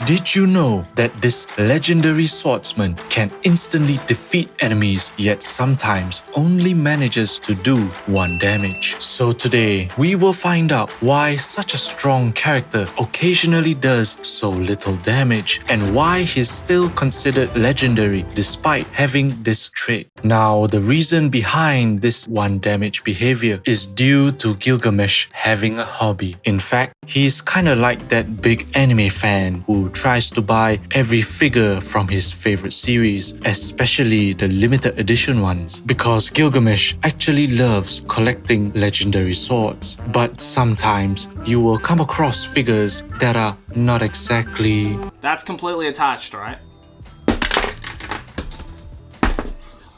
Did you know that this legendary swordsman can instantly defeat enemies, yet sometimes only manages to do 1 damage? So today, we will find out why such a strong character occasionally does so little damage and why he's still considered legendary despite having this trait. Now, the reason behind this 1 damage behavior is due to Gilgamesh having a hobby. In fact, he's kinda like that big anime fan who tries to buy every figure from his favorite series, especially the limited edition ones, because Gilgamesh actually loves collecting legendary swords. But sometimes you will come across figures that are not exactly... That's completely attached, right?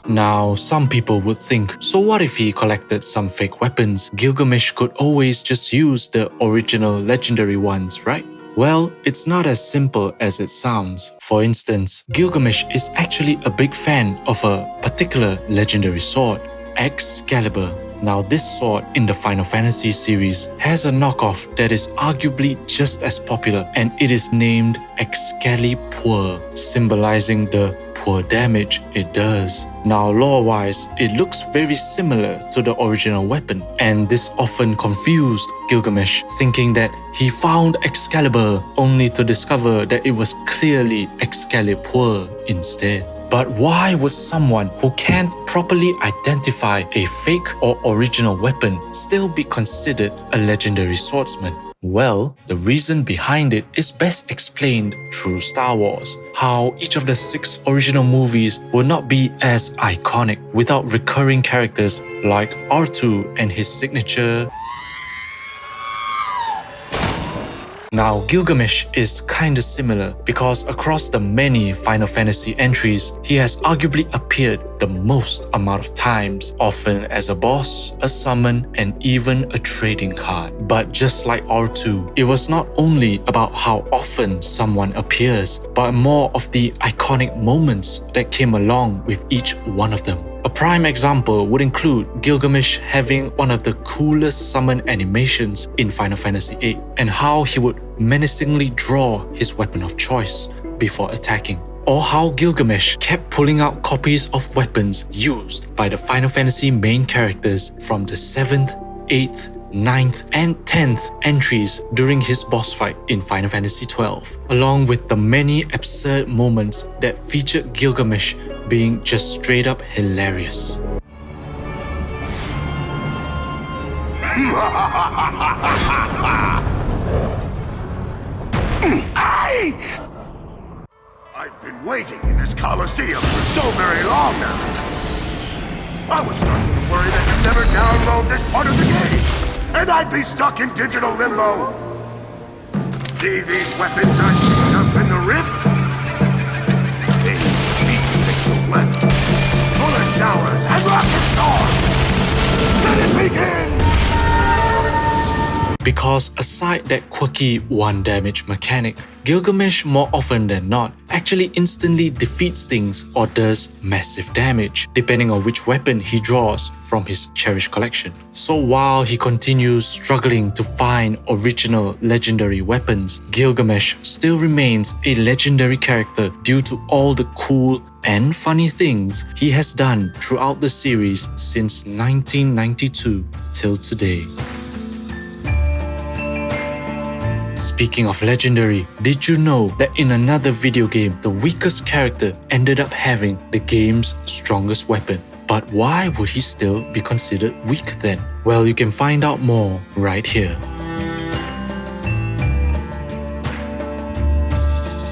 Now, some people would think, so what if he collected some fake weapons? Gilgamesh could always just use the original legendary ones, right? Well, it's not as simple as it sounds. For instance, Gilgamesh is actually a big fan of a particular legendary sword, Excalibur. Now, this sword in the Final Fantasy series has a knockoff that is arguably just as popular, and it is named Excalibur, symbolizing the poor damage it does. Now, lore-wise, it looks very similar to the original weapon, and this often confused Gilgamesh, thinking that he found Excalibur only to discover that it was clearly Excalibur instead. But why would someone who can't properly identify a fake or original weapon still be considered a legendary swordsman? Well, the reason behind it is best explained through Star Wars. How each of the 6 original movies would not be as iconic without recurring characters like R2 and his signature. Now, Gilgamesh is kinda similar because across the many Final Fantasy entries, he has arguably appeared the most amount of times, often as a boss, a summon, and even a trading card. But just like R2, it was not only about how often someone appears, but more of the iconic moments that came along with each one of them. A prime example would include Gilgamesh having one of the coolest summon animations in Final Fantasy VIII, and how he would menacingly draw his weapon of choice before attacking. Or how Gilgamesh kept pulling out copies of weapons used by the Final Fantasy main characters from the 7th, 8th, 9th, and 10th entries during his boss fight in Final Fantasy XII, along with the many absurd moments that featured Gilgamesh being just straight up hilarious. I've been waiting in this Coliseum for so very long now. I was starting to worry that you'd never download this part of the game, and I'd be stuck in digital limbo. See these weapons I picked up in the rift? They lead weapons, bullet showers, and rocket storms! Let it begin! Because aside that quirky 1 damage mechanic, Gilgamesh more often than not actually instantly defeats things or does massive damage, depending on which weapon he draws from his cherished collection. So while he continues struggling to find original legendary weapons, Gilgamesh still remains a legendary character due to all the cool and funny things he has done throughout the series since 1992 till today. Speaking of legendary, did you know that in another video game, the weakest character ended up having the game's strongest weapon? But why would he still be considered weak then? Well, you can find out more right here.